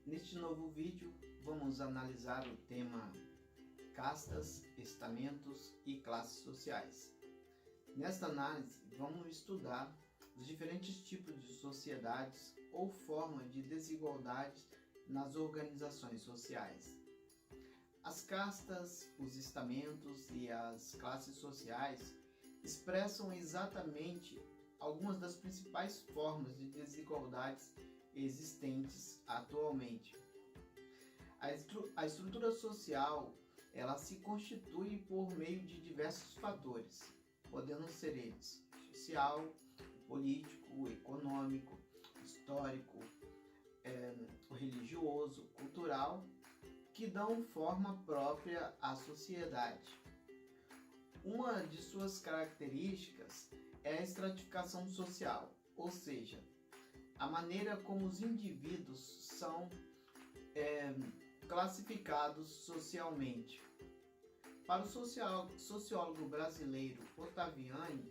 Neste novo vídeo, vamos analisar o tema castas, estamentos e classes sociais. Nesta análise, vamos estudar os diferentes tipos de sociedades ou formas de desigualdade nas organizações sociais. As castas, os estamentos e as classes sociais expressam exatamente algumas das principais formas de desigualdades existentes atualmente. A estrutura social, ela se constitui por meio de diversos fatores, podendo ser eles social, político, econômico, histórico, religioso, cultural, que dão forma própria à sociedade. Uma de suas características é a estratificação social, ou seja, a maneira como os indivíduos são classificados socialmente. Para o sociólogo brasileiro Ottaviani,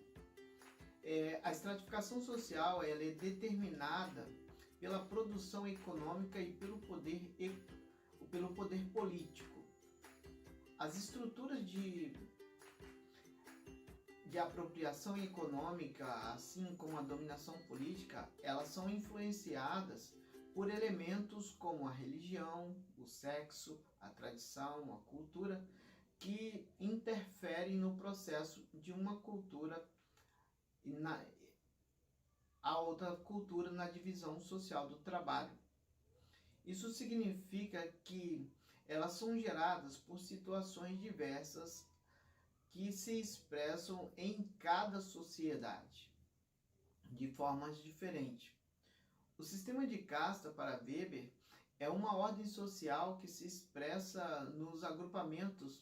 a estratificação social ela é determinada pela produção econômica e pelo poder político. As estruturas de apropriação econômica, assim como a dominação política, elas são influenciadas por elementos como a religião, o sexo, a tradição, a cultura, que interferem no processo de uma cultura a outra cultura na divisão social do trabalho. Isso significa que elas são geradas por situações diversas que se expressam em cada sociedade de formas diferentes. O sistema de casta, para Weber, é uma ordem social que se expressa nos agrupamentos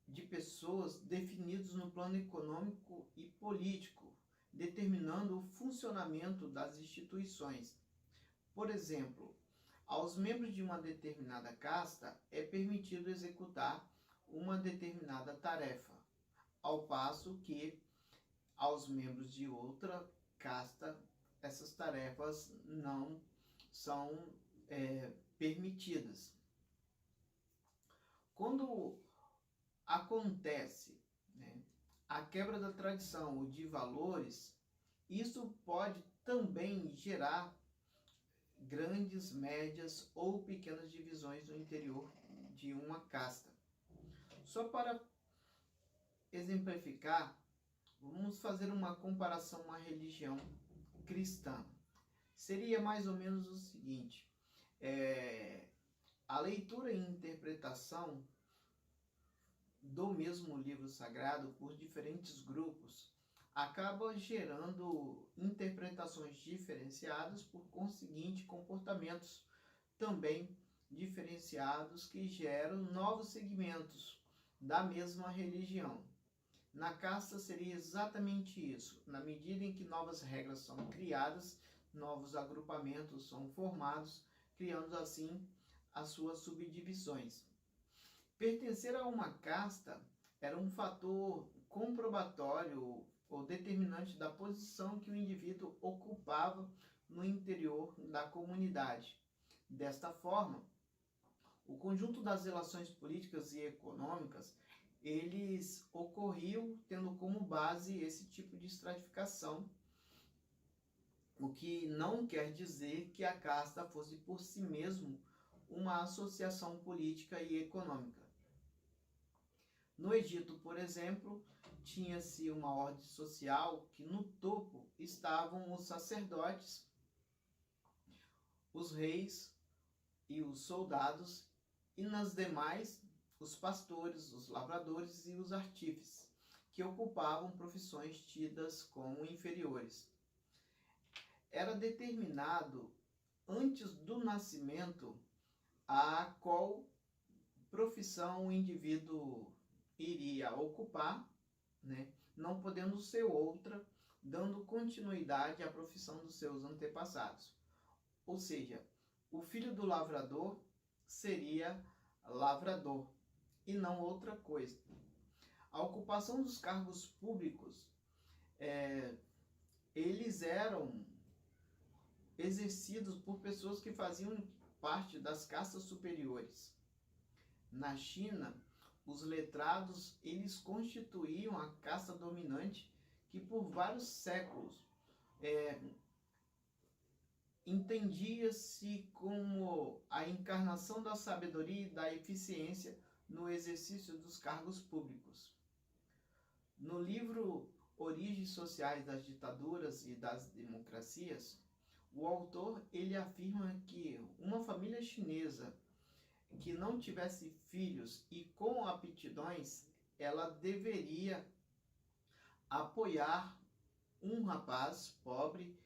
de pessoas definidos no plano econômico e político, determinando o funcionamento das instituições. Por exemplo, aos membros de uma determinada casta é permitido executar uma determinada tarefa, ao passo que aos membros de outra casta essas tarefas não são permitidas. Quando acontece a quebra da tradição ou de valores, isso pode também gerar grandes, médias ou pequenas divisões no interior de uma casta. Só para exemplificar, vamos fazer uma comparação com a religião cristã. Seria mais ou menos o seguinte: a leitura e interpretação do mesmo livro sagrado por diferentes grupos acaba gerando interpretações diferenciadas, por conseguinte, comportamentos também diferenciados que geram novos segmentos da mesma religião. Na casta seria exatamente isso. Na medida em que novas regras são criadas, novos agrupamentos são formados, criando assim as suas subdivisões. Pertencer a uma casta era um fator comprobatório ou determinante da posição que o indivíduo ocupava no interior da comunidade. Desta forma, o conjunto das relações políticas e econômicas, eles ocorriam tendo como base esse tipo de estratificação, o que não quer dizer que a casta fosse por si mesmo uma associação política e econômica. No Egito, por exemplo, tinha-se uma ordem social que no topo estavam os sacerdotes, os reis e os soldados, e nas demais os pastores, os lavradores e os artífices, que ocupavam profissões tidas como inferiores. Era determinado antes do nascimento a qual profissão o indivíduo iria ocupar, não podendo ser outra, dando continuidade à profissão dos seus antepassados. Ou seja, o filho do lavrador seria lavrador e não outra coisa. A ocupação dos cargos públicos, eles eram exercidos por pessoas que faziam parte das castas superiores. Na China, os letrados eles constituíam a casta dominante que por vários séculos entendia-se como a encarnação da sabedoria e da eficiência no exercício dos cargos públicos. No livro Origens Sociais das Ditaduras e das Democracias, o autor ele afirma que uma família chinesa que não tivesse filhos e com aptidões, ela deveria apoiar um rapaz pobre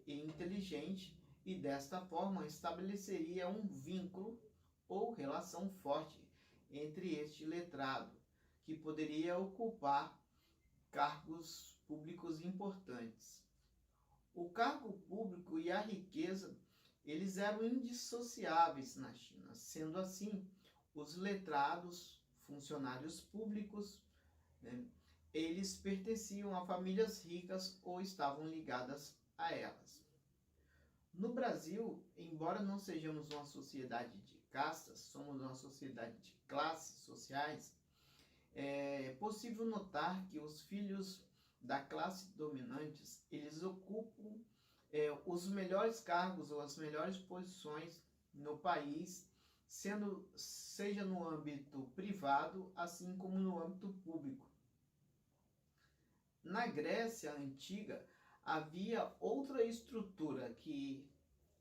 e inteligente e desta forma estabeleceria um vínculo ou relação forte entre este letrado, que poderia ocupar cargos públicos importantes. O cargo público e a riqueza, eles eram indissociáveis na China. Sendo assim, os letrados, funcionários públicos, eles pertenciam a famílias ricas ou estavam ligadas a elas. No Brasil, embora não sejamos uma sociedade de castas, somos uma sociedade de classes sociais, é possível notar que os filhos da classe dominantes, eles ocupam os melhores cargos ou as melhores posições no país, seja no âmbito privado, assim como no âmbito público. Na Grécia Antiga, havia outra estrutura que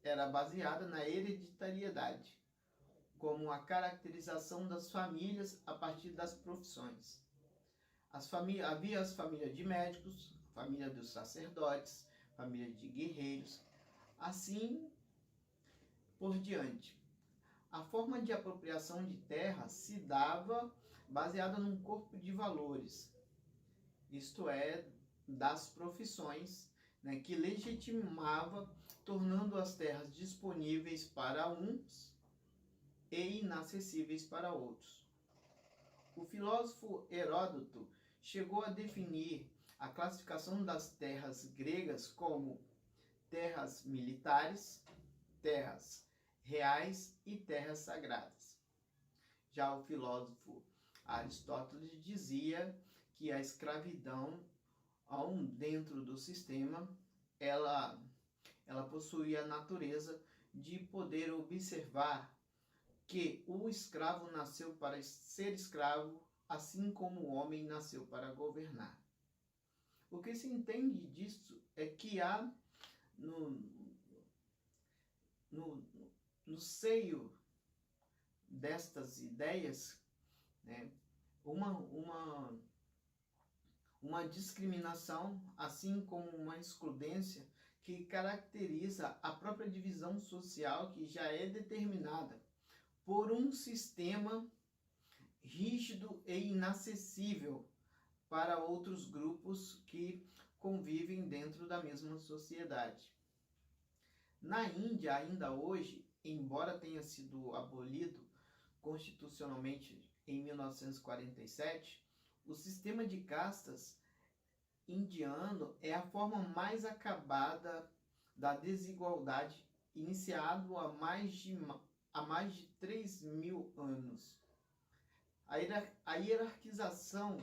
era baseada na hereditariedade, como a caracterização das famílias a partir das profissões. Havia as famílias de médicos, família dos sacerdotes, família de guerreiros, assim por diante. A forma de apropriação de terra se dava baseada num corpo de valores, isto é, das profissões, que legitimava, tornando as terras disponíveis para uns e inacessíveis para outros. O filósofo Heródoto chegou a definir a classificação das terras gregas como terras militares, terras reais e terras sagradas. Já o filósofo Aristóteles dizia que a escravidão, dentro do sistema, ela possuía a natureza de poder observar que o escravo nasceu para ser escravo, assim como o homem nasceu para governar. O que se entende disso é que há no seio destas ideias, uma discriminação, assim como uma excludência que caracteriza a própria divisão social que já é determinada por um sistema rígido e inacessível para outros grupos que convivem dentro da mesma sociedade. Na Índia, ainda hoje, embora tenha sido abolido constitucionalmente em 1947, o sistema de castas indiano é a forma mais acabada da desigualdade, iniciado há mais de 3.000 anos. A hierarquização,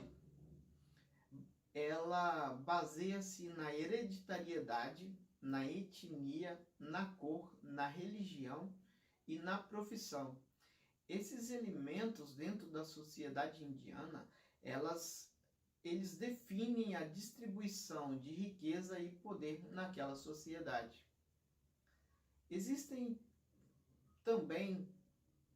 ela baseia-se na hereditariedade, na etnia, na cor, na religião e na profissão. Esses elementos dentro da sociedade indiana, eles definem a distribuição de riqueza e poder naquela sociedade. Existem também,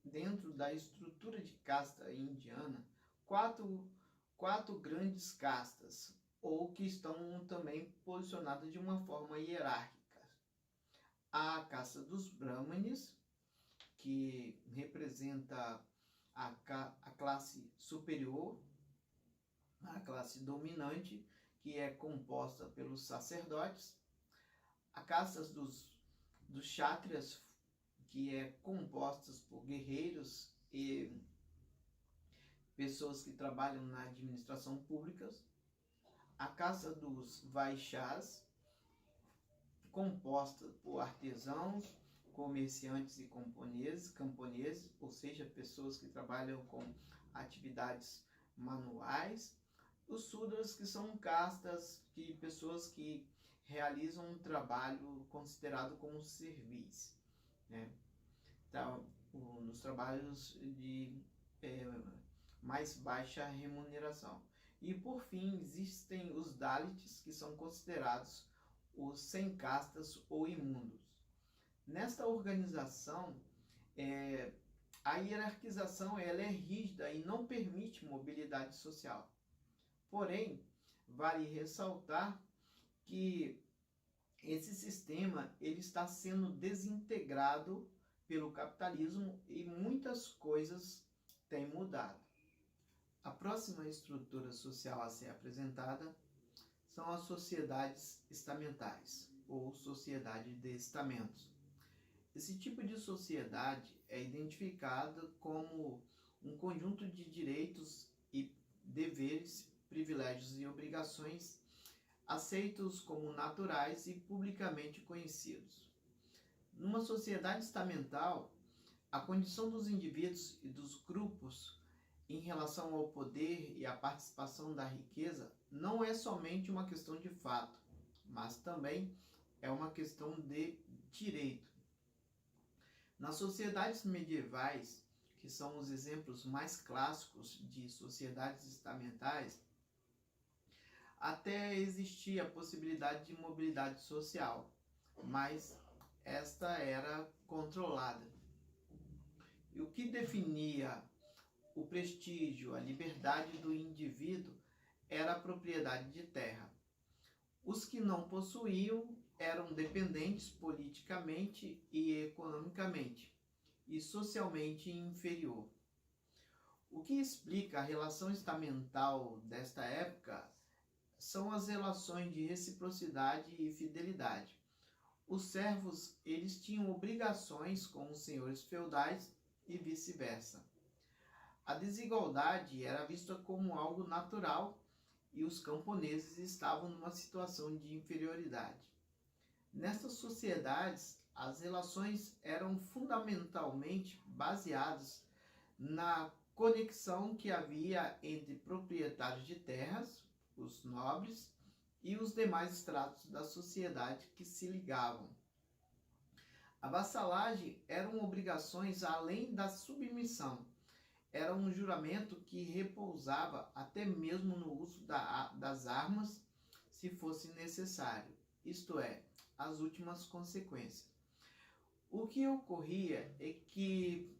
dentro da estrutura de casta indiana, quatro grandes castas, ou que estão também posicionadas de uma forma hierárquica. A casta dos Brahmanes, que representa a classe superior, a classe dominante, que é composta pelos sacerdotes. A casta dos kshatriyas, que é composta por guerreiros e pessoas que trabalham na administração pública. A casta dos vaixyas, composta por artesãos, comerciantes e camponeses, ou seja, pessoas que trabalham com atividades manuais. Os Sudras, que são castas, pessoas que realizam um trabalho considerado como serviço, né? Então, nos trabalhos de mais baixa remuneração. E por fim, existem os Dalits, que são considerados os sem castas ou imundos. Nesta organização, a hierarquização ela é rígida e não permite mobilidade social. Porém, vale ressaltar que esse sistema ele está sendo desintegrado pelo capitalismo e muitas coisas têm mudado. A próxima estrutura social a ser apresentada são as sociedades estamentais, ou sociedade de estamentos. Esse tipo de sociedade é identificada como um conjunto de direitos e deveres, privilégios e obrigações aceitos como naturais e publicamente conhecidos. Numa sociedade estamental, a condição dos indivíduos e dos grupos em relação ao poder e à participação da riqueza não é somente uma questão de fato, mas também é uma questão de direito. Nas sociedades medievais, que são os exemplos mais clássicos de sociedades estamentais, até existia a possibilidade de mobilidade social, mas esta era controlada. E o que definia o prestígio, a liberdade do indivíduo era a propriedade de terra. Os que não possuíam eram dependentes politicamente e economicamente, e socialmente inferior. O que explica a relação estamental desta época são as relações de reciprocidade e fidelidade. Os servos, eles tinham obrigações com os senhores feudais e vice-versa. A desigualdade era vista como algo natural e os camponeses estavam numa situação de inferioridade. Nestas sociedades, as relações eram fundamentalmente baseadas na conexão que havia entre proprietários de terras, os nobres, e os demais estratos da sociedade que se ligavam. A vassalagem eram obrigações além da submissão. Era um juramento que repousava até mesmo no uso das armas, se fosse necessário, isto é, as últimas consequências. O que ocorria é que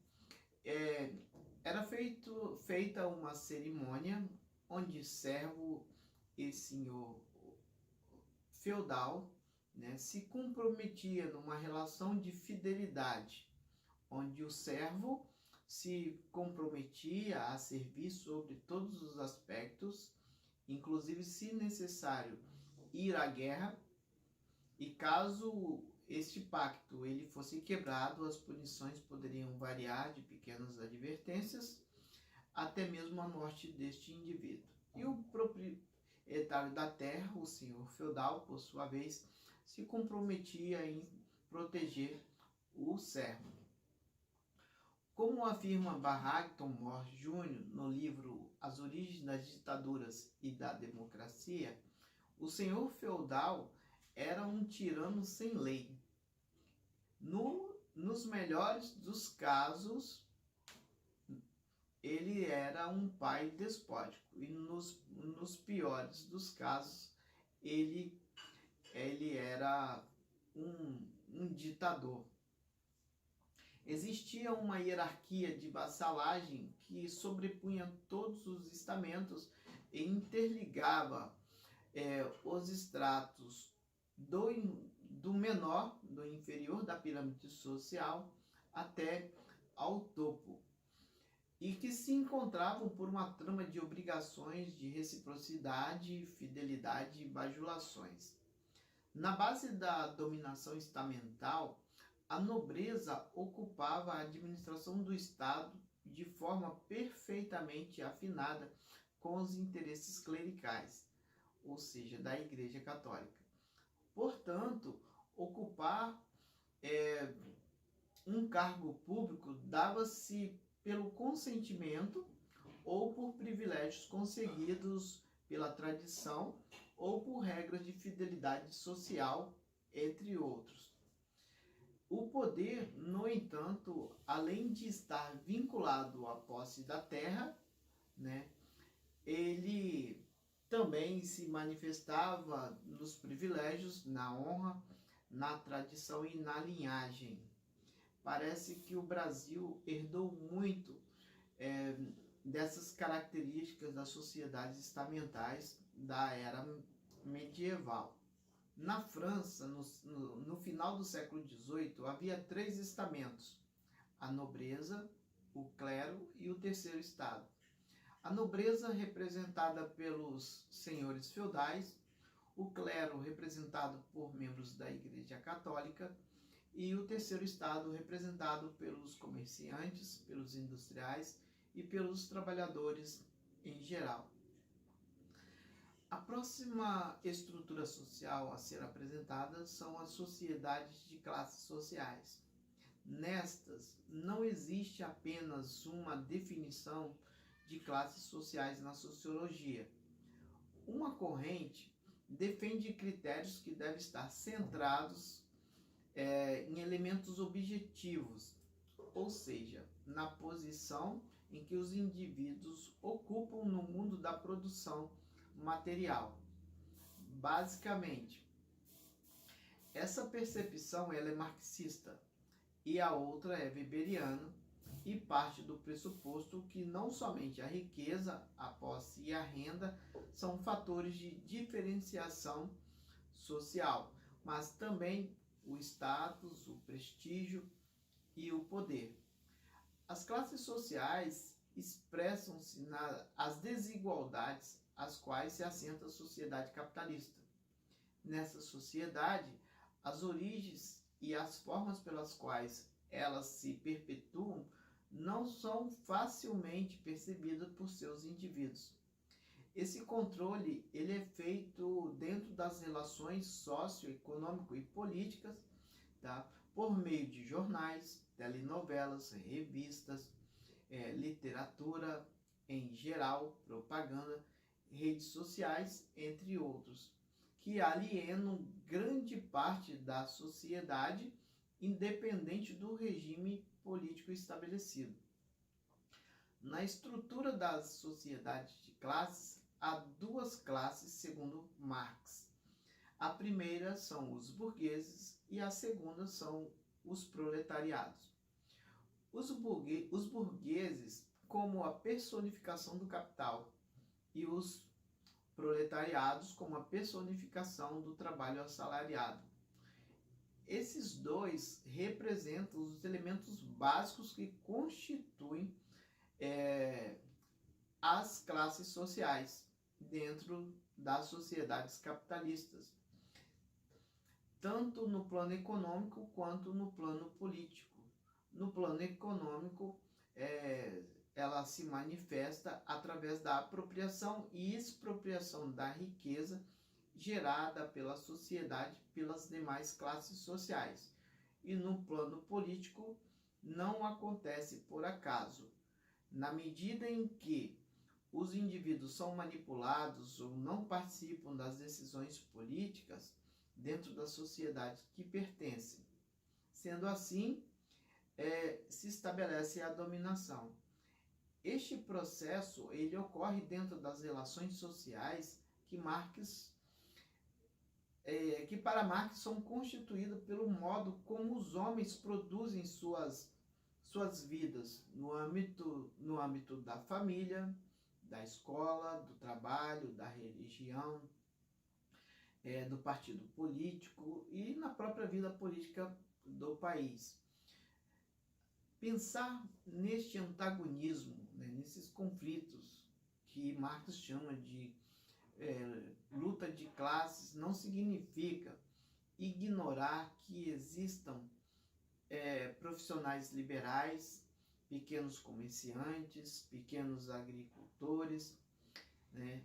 era feita uma cerimônia onde servo e senhor feudal, né, se comprometia numa relação de fidelidade, onde o servo se comprometia a servir sobre todos os aspectos, inclusive, se necessário, ir à guerra, e caso este pacto ele fosse quebrado, as punições poderiam variar de pequenas advertências até mesmo a morte deste indivíduo. E o proprietário da terra, o senhor feudal, por sua vez, se comprometia em proteger o servo. Como afirma Barrington Moore Jr. no livro As Origens das Ditaduras e da Democracia, o senhor feudal era um tirano sem lei. Nos melhores dos casos, ele era um pai despótico, e nos piores dos casos, ele era um ditador. Existia uma hierarquia de vassalagem que sobrepunha todos os estamentos e interligava os estratos do menor, do inferior da pirâmide social, até ao topo, e que se encontravam por uma trama de obrigações de reciprocidade, fidelidade e bajulações. Na base da dominação estamental, a nobreza ocupava a administração do Estado de forma perfeitamente afinada com os interesses clericais, ou seja, da Igreja Católica. Portanto, ocupar um cargo público dava-se pelo consentimento ou por privilégios conseguidos pela tradição ou por regras de fidelidade social, entre outros. O poder, no entanto, além de estar vinculado à posse da terra, né, ele também se manifestava nos privilégios, na honra, na tradição e na linhagem. Parece que o Brasil herdou muito dessas características das sociedades estamentais da era medieval. Na França, no final do século XVIII, havia 3 estamentos: a nobreza, o clero e o terceiro estado. A nobreza representada pelos senhores feudais, o clero representado por membros da Igreja Católica e o terceiro estado representado pelos comerciantes, pelos industriais e pelos trabalhadores em geral. A próxima estrutura social a ser apresentada são as sociedades de classes sociais. Nestas, não existe apenas uma definição de classes sociais na sociologia. Uma corrente defende critérios que devem estar centrados em elementos objetivos, ou seja, na posição em que os indivíduos ocupam no mundo da produção material. Basicamente, essa percepção ela é marxista e a outra é weberiana e parte do pressuposto que não somente a riqueza, a posse e a renda são fatores de diferenciação social, mas também o status, o prestígio e o poder. As classes sociais expressam-se nas desigualdades às quais se assenta a sociedade capitalista. Nessa sociedade, as origens e as formas pelas quais elas se perpetuam não são facilmente percebidas por seus indivíduos. Esse controle ele é feito dentro das relações socioeconômico e políticas, tá? Por meio de jornais, telenovelas, revistas, literatura em geral, propaganda, redes sociais, entre outros, que alienam grande parte da sociedade, independente do regime político estabelecido. Na estrutura das sociedades de classes, há 2 classes segundo Marx. A primeira são os burgueses e a segunda são os proletariados. Os burgueses como a personificação do capital e os proletariados como a personificação do trabalho assalariado. Esses 2 representam os elementos básicos que constituem as classes sociais dentro das sociedades capitalistas, tanto no plano econômico quanto no plano político. No plano econômico, ela se manifesta através da apropriação e expropriação da riqueza gerada pela sociedade, pelas demais classes sociais. E no plano político, não acontece por acaso. Na medida em que os indivíduos são manipulados ou não participam das decisões políticas dentro da sociedade que pertencem. Sendo assim, se estabelece a dominação. Este processo ele ocorre dentro das relações sociais que para Marx são constituídas pelo modo como os homens produzem suas vidas no âmbito da família, da escola, do trabalho, da religião, do partido político e na própria vida política do país. Pensar neste antagonismo, nesses conflitos que Marx chama de luta de classes, não significa ignorar que existam profissionais liberais, pequenos comerciantes, pequenos agricultores, né?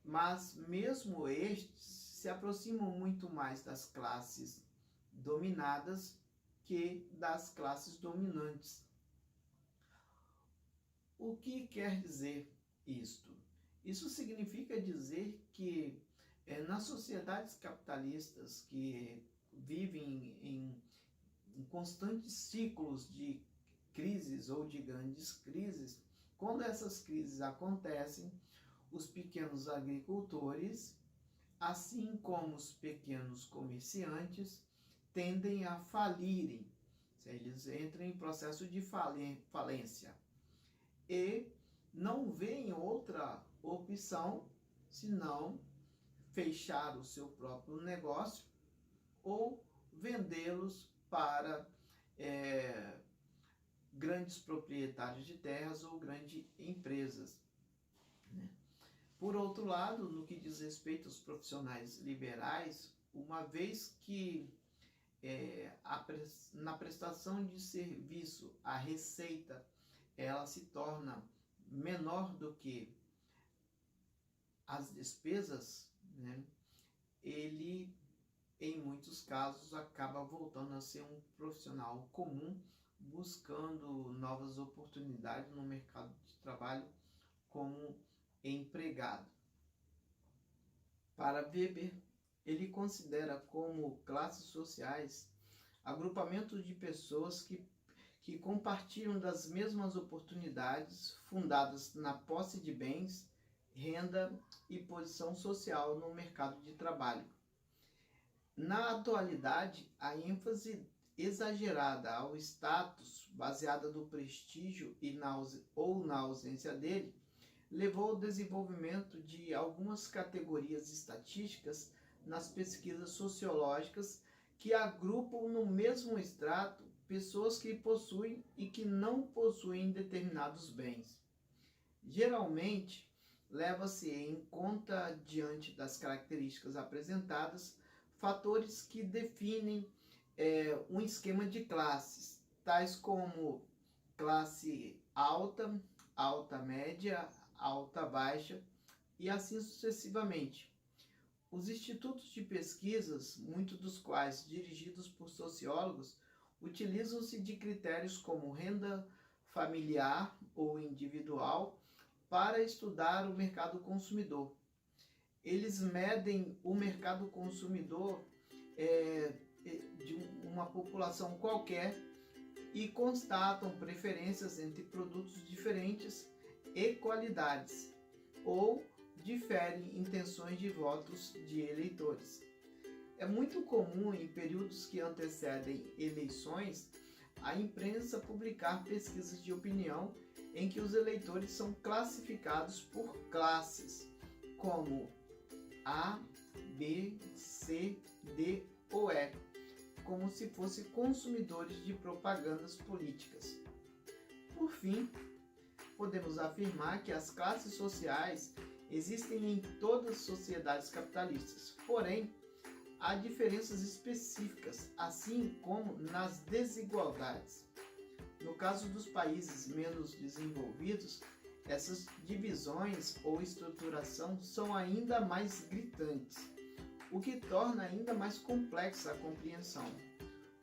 Mas mesmo estes se aproximam muito mais das classes dominadas que das classes dominantes. O que quer dizer isto? Isso significa dizer que nas sociedades capitalistas que vivem em constantes ciclos de crises ou de grandes crises, quando essas crises acontecem, os pequenos agricultores, assim como os pequenos comerciantes, tendem a falirem, eles entram em processo de falência e não veem outra opção senão fechar o seu próprio negócio ou vendê-los para grandes proprietários de terras ou grandes empresas. Por outro lado, no que diz respeito aos profissionais liberais, uma vez que na prestação de serviço a receita ela se torna menor do que as despesas, né, ele, em muitos casos, acaba voltando a ser um profissional comum, buscando novas oportunidades no mercado de trabalho como empregado. Para Weber, ele considera como classes sociais agrupamentos de pessoas que compartilham das mesmas oportunidades fundadas na posse de bens, renda e posição social no mercado de trabalho. Na atualidade, a ênfase exagerada ao status, baseada no prestígio ou na ausência dele, levou ao desenvolvimento de algumas categorias estatísticas nas pesquisas sociológicas que agrupam no mesmo extrato pessoas que possuem e que não possuem determinados bens. Geralmente, leva-se em conta, diante das características apresentadas, fatores que definem um esquema de classes, tais como classe alta, alta média, alta baixa e assim sucessivamente. Os institutos de pesquisas, muitos dos quais dirigidos por sociólogos, utilizam-se de critérios como renda familiar ou individual para estudar o mercado consumidor. Eles medem o mercado consumidor de uma população qualquer e constatam preferências entre produtos diferentes e qualidades, ou diferem intenções de votos de eleitores. É muito comum, em períodos que antecedem eleições, a imprensa publicar pesquisas de opinião em que os eleitores são classificados por classes, como A, B, C, D ou E, como se fossem consumidores de propagandas políticas. Por fim, podemos afirmar que as classes sociais existem em todas as sociedades capitalistas, porém, há diferenças específicas, assim como nas desigualdades. No caso dos países menos desenvolvidos, essas divisões ou estruturação são ainda mais gritantes, o que torna ainda mais complexa a compreensão,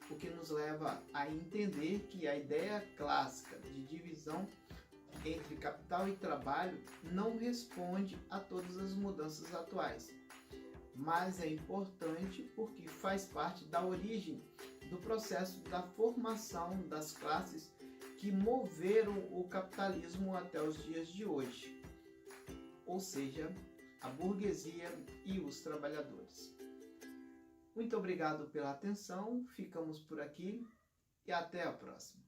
o que nos leva a entender que a ideia clássica de divisão entre capital e trabalho não responde a todas as mudanças atuais, mas é importante porque faz parte da origem do processo da formação das classes que moveram o capitalismo até os dias de hoje, ou seja, a burguesia e os trabalhadores. Muito obrigado pela atenção, ficamos por aqui e até a próxima.